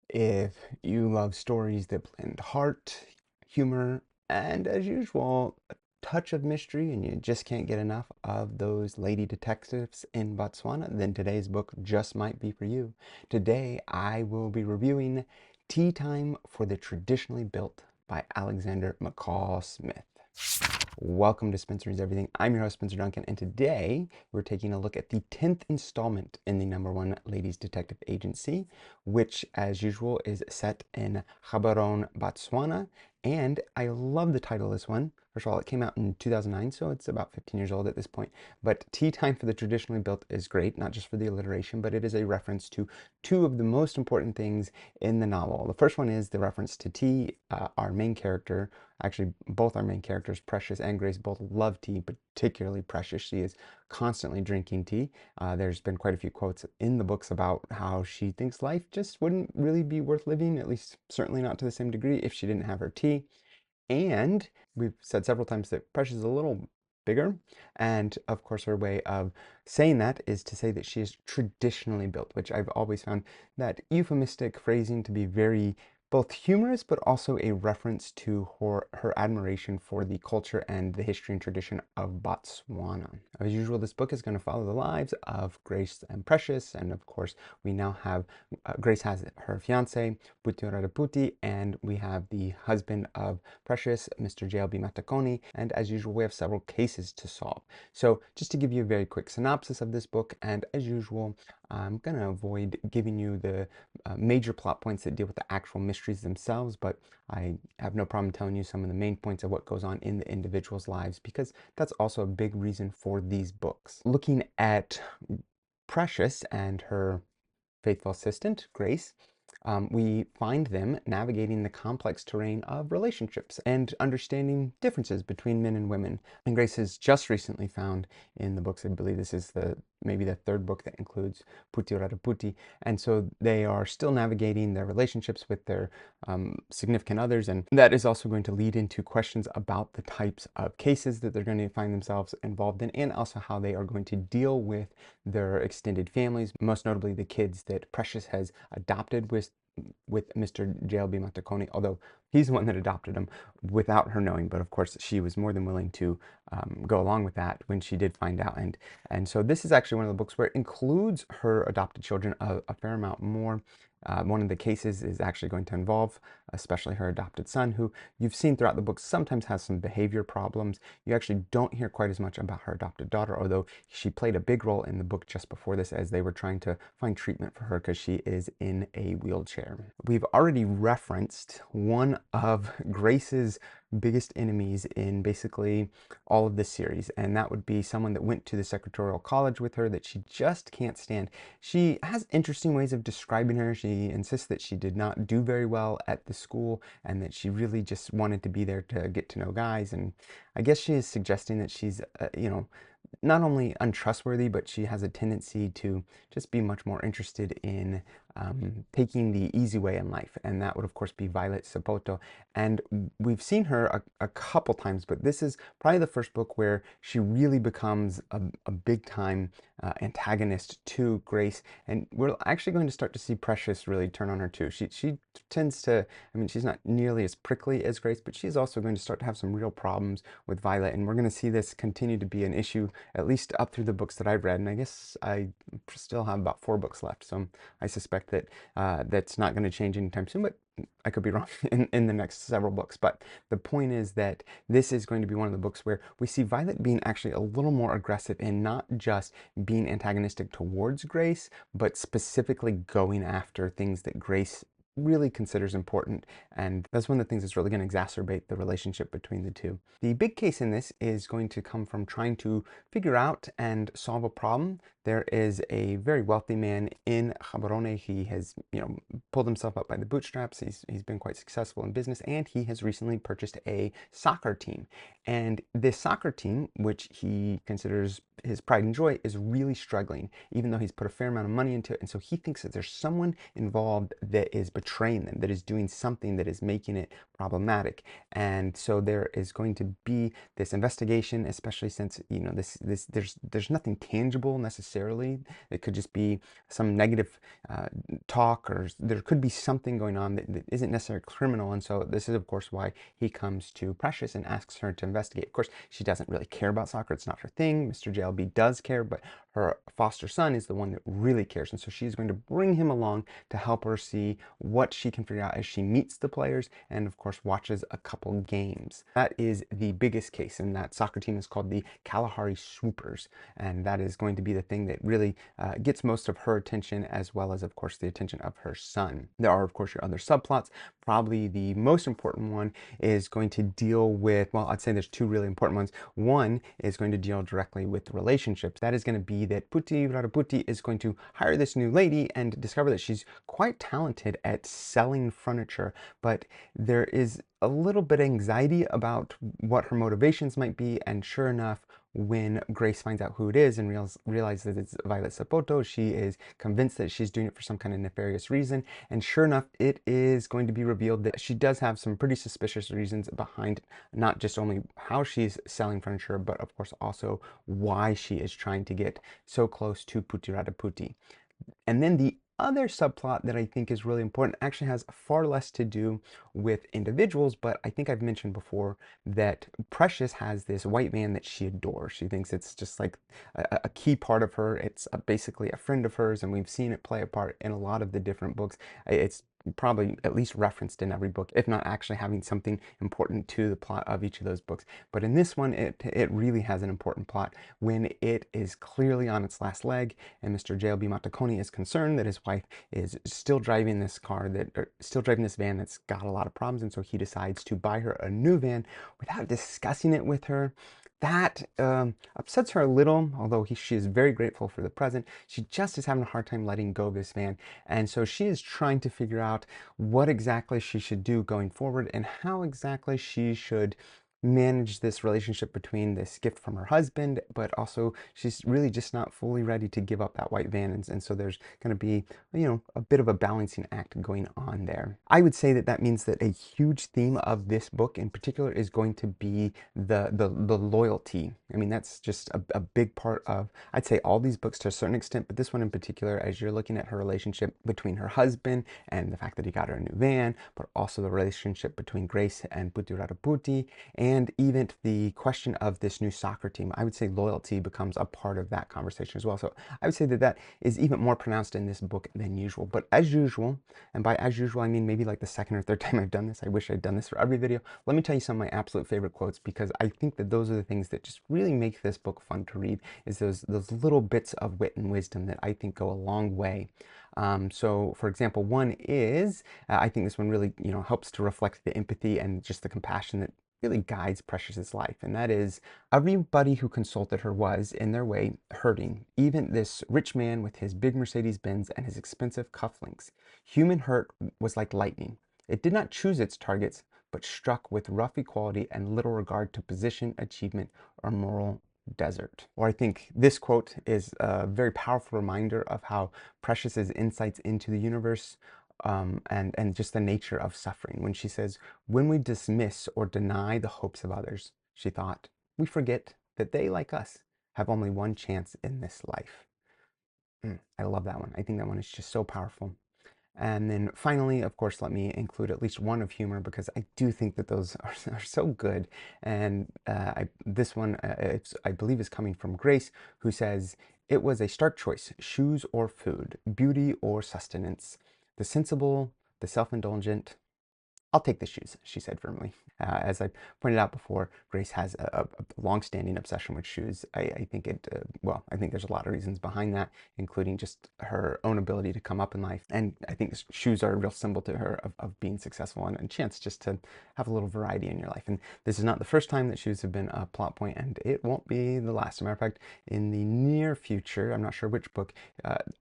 If you love stories that blend heart, humor, and as usual, a touch of mystery, and you just can't get enough of those lady detectives in Botswana, then today's book just might be for you. Today, I will be reviewing Tea Time for the Traditionally Built by Alexander McCall Smith. Welcome to Spencer Reads Everything. I'm your host, Spencer Duncan, and today we're taking a look at the 10th installment in the #1 ladies detective agency, which, as usual, is set in Gaborone, Botswana. And I love the title of this one. First of all, it came out in 2009, so it's about 15 years old at this point. But Tea Time for the Traditionally Built is great, not just for the alliteration, but it is a reference to two of the most important things in the novel. The first one is the reference to tea. Our main character, actually both our main characters, Precious and Grace, both love tea, particularly Precious. She is constantly drinking tea. There's been quite a few quotes in the books about how she thinks life just wouldn't really be worth living, at least certainly not to the same degree, if she didn't have her tea. And we've said several times that Precious is a little bigger. And of course, her way of saying that is to say that she is traditionally built, which I've always found that euphemistic phrasing to be very both humorous, but also a reference to her admiration for the culture and the history and tradition of Botswana. As usual, this book is going to follow the lives of Grace and Precious. And of course, we now have, Grace has her fiance, Puti, and we have the husband of Precious, Mr. J.L.B. Matakoni, and as usual, we have several cases to solve. So just to give you a very quick synopsis of this book, and as usual, I'm going to avoid giving you the major plot points that deal with the actual mysteries themselves, but I have no problem telling you some of the main points of what goes on in the individuals' lives, because that's also a big reason for these books. Looking at Precious and her faithful assistant, Grace, we find them navigating the complex terrain of relationships and understanding differences between men and women. And Grace has just recently found in the books, I believe this is maybe the third book that includes Puti, and so they are still navigating their relationships with their significant others, and that is also going to lead into questions about the types of cases that they're going to find themselves involved in, and also how they are going to deal with their extended families, most notably the kids that Precious has adopted with Mr. J.L.B. Matakoni, although he's the one that adopted him without her knowing. But of course, she was more than willing to go along with that when she did find out. And so this is actually one of the books where it includes her adopted children a fair amount more. One of the cases is actually going to involve especially her adopted son, who you've seen throughout the book sometimes has some behavior problems. You actually don't hear quite as much about her adopted daughter, although she played a big role in the book just before this as they were trying to find treatment for her because she is in a wheelchair. We've already referenced one of Grace's biggest enemies in basically all of this series, and that would be someone that went to the secretarial college with her that she just can't stand. She has interesting ways of describing her. She insists that she did not do very well at the school and that she really just wanted to be there to get to know guys, and I guess she is suggesting that she's not only untrustworthy, but she has a tendency to just be much more interested in taking the easy way in life. And that would, of course, be Violet Sapoto. And we've seen her a couple times, but this is probably the first book where she really becomes a big-time antagonist to Grace. And we're actually going to start to see Precious really turn on her, too. She tends to, I mean, she's not nearly as prickly as Grace, but she's also going to start to have some real problems with Violet. And we're going to see this continue to be an issue, at least up through the books that I've read. And I guess I still have about 4 books left, so I suspect that that's not going to change anytime soon, but I could be wrong in the next several books. But the point is that this is going to be one of the books where we see Violet being actually a little more aggressive and not just being antagonistic towards Grace, but specifically going after things that Grace really considers important, and that's one of the things that's really going to exacerbate the relationship between the two. The big case in this is going to come from trying to figure out and solve a problem. There is a very wealthy man in Gaborone. He has, pulled himself up by the bootstraps. He's been quite successful in business, and he has recently purchased a soccer team. And this soccer team, which he considers his pride and joy, is really struggling, even though he's put a fair amount of money into it. And so he thinks that there's someone involved that is betraying them, that is doing something that is making it problematic. And so there is going to be this investigation, especially since there's nothing tangible necessarily necessarily. It could just be some negative talk, or there could be something going on that isn't necessarily criminal. And so this is, of course, why he comes to Precious and asks her to investigate. Of course, she doesn't really care about soccer. It's not her thing. Mr. JLB does care, but her foster son is the one that really cares. And so she's going to bring him along to help her see what she can figure out as she meets the players and, of course, watches a couple games. That is the biggest case, and that soccer team is called the Kalahari Swoopers. And that is going to be the thing that really gets most of her attention, as well as, of course, the attention of her son. There are, of course, your other subplots. Probably the most important one is going to deal with, well, I'd say there's two really important ones. One is going to deal directly with relationships. That is going to be that Puti Raraputi is going to hire this new lady and discover that she's quite talented at selling furniture, but there is a little bit of anxiety about what her motivations might be. And sure enough, when Grace finds out who it is and realizes that it's Violet Sapoto, she is convinced that she's doing it for some kind of nefarious reason. And sure enough, it is going to be revealed that she does have some pretty suspicious reasons behind not just only how she's selling furniture, but of course also why she is trying to get so close to Puti Raraputi. And then the other subplot that I think is really important actually has far less to do with individuals, but I think I've mentioned before that Precious has this white van that she adores. She thinks it's just like a key part of her. It's basically a friend of hers, and we've seen it play a part in a lot of the different books. It's probably at least referenced in every book, if not actually having something important to the plot of each of those books. But in this one, it really has an important plot when it is clearly on its last leg, and Mr. JLB Matakoni is concerned that his wife is still driving this still driving this van that's got a lot of problems, and so he decides to buy her a new van without discussing it with her. That upsets her a little, although she is very grateful for the present. She just is having a hard time letting go of this van. And so she is trying to figure out what exactly she should do going forward and how exactly she should manage this relationship between this gift from her husband, but also she's really just not fully ready to give up that white van. And so there's going to be, a bit of a balancing act going on there. I would say that that means that a huge theme of this book in particular is going to be the loyalty. I mean, that's just a big part of, I'd say, all these books to a certain extent, but this one in particular, as you're looking at her relationship between her husband and the fact that he got her a new van, but also the relationship between Grace and Puti Raraputi, and even the question of this new soccer team. I would say loyalty becomes a part of that conversation as well. So I would say that that is even more pronounced in this book than usual. But as usual, and by as usual, I mean maybe like the second or third time I've done this. I wish I'd done this for every video. Let me tell you some of my absolute favorite quotes, because I think that those are the things that just really make this book fun to read, is those little bits of wit and wisdom that I think go a long way. So, for example, one is, I think this one really, helps to reflect the empathy and just the compassion that really guides Precious's life, and that is, everybody who consulted her was, in their way, hurting. Even this rich man with his big Mercedes-Benz and his expensive cufflinks. Human hurt was like lightning. It did not choose its targets, but struck with rough equality and little regard to position, achievement, or moral desert. Or I think this quote is a very powerful reminder of how Precious's insights into the universe and just the nature of suffering. When she says, when we dismiss or deny the hopes of others, she thought, we forget that they, like us, have only one chance in this life. I love that one. I think that one is just so powerful. And then finally, of course, let me include at least one of humor, because I do think that those are so good. And this one, I believe, is coming from Grace, who says, it was a stark choice, shoes or food, beauty or sustenance. The sensible, the self-indulgent. I'll take the shoes, she said firmly. As I pointed out before, Grace has a long-standing obsession with shoes. I think I think there's a lot of reasons behind that, including just her own ability to come up in life. And I think shoes are a real symbol to her of being successful and a chance just to have a little variety in your life. And this is not the first time that shoes have been a plot point, and it won't be the last. As a matter of fact, in the near future, I'm not sure which book,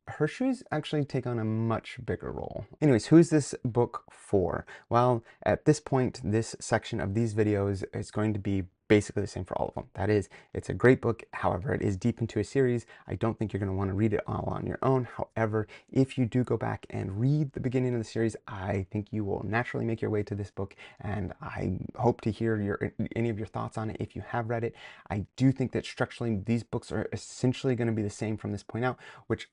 her shoes actually take on a much bigger role. Anyways, who's this book for? Well, at this point, this section of these videos is going to be basically the same for all of them. That is, it's a great book. However, it is deep into a series. I don't think you're going to want to read it all on your own. However, if you do go back and read the beginning of the series, I think you will naturally make your way to this book, and I hope to hear any of your thoughts on it if you have read it. I do think that structurally these books are essentially going to be the same from this point out, which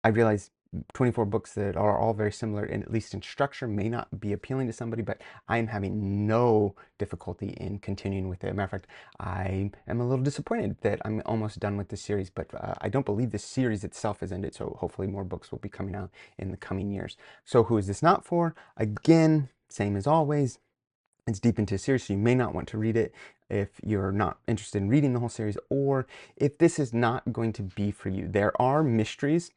I realize 24 books that are all very similar, and at least in structure, may not be appealing to somebody, but I am having no difficulty in continuing with it. Matter of fact, I am a little disappointed that I'm almost done with this series, but I don't believe the series itself has ended, so hopefully more books will be coming out in the coming years. So who is this not for? Again, same as always, it's deep into a series, so you may not want to read it if you're not interested in reading the whole series, or if this is not going to be for you. There are mysteries,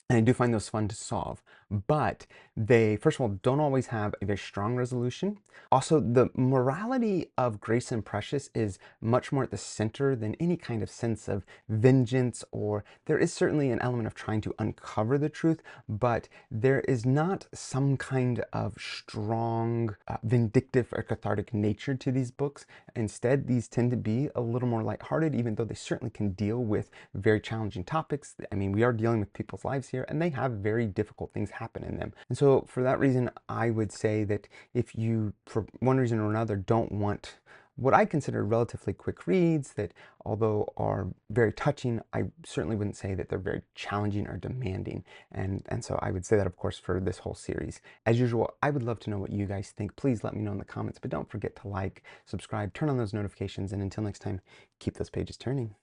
and I do find those fun to solve, but they, first of all, don't always have a very strong resolution. Also, the morality of Grace and Precious is much more at the center than any kind of sense of vengeance, or there is certainly an element of trying to uncover the truth, but there is not some kind of strong, vindictive or cathartic nature to these books. Instead, these tend to be a little more lighthearted, even though they certainly can deal with very challenging topics. I mean, we are dealing with people's lives here, and they have very difficult things happen in them. And so for that reason, I would say that if you, for one reason or another, don't want what I consider relatively quick reads that, although are very touching, I certainly wouldn't say that they're very challenging or demanding. And so I would say that, of course, for this whole series. As usual, I would love to know what you guys think. Please let me know in the comments, but don't forget to like, subscribe, turn on those notifications, and until next time, keep those pages turning.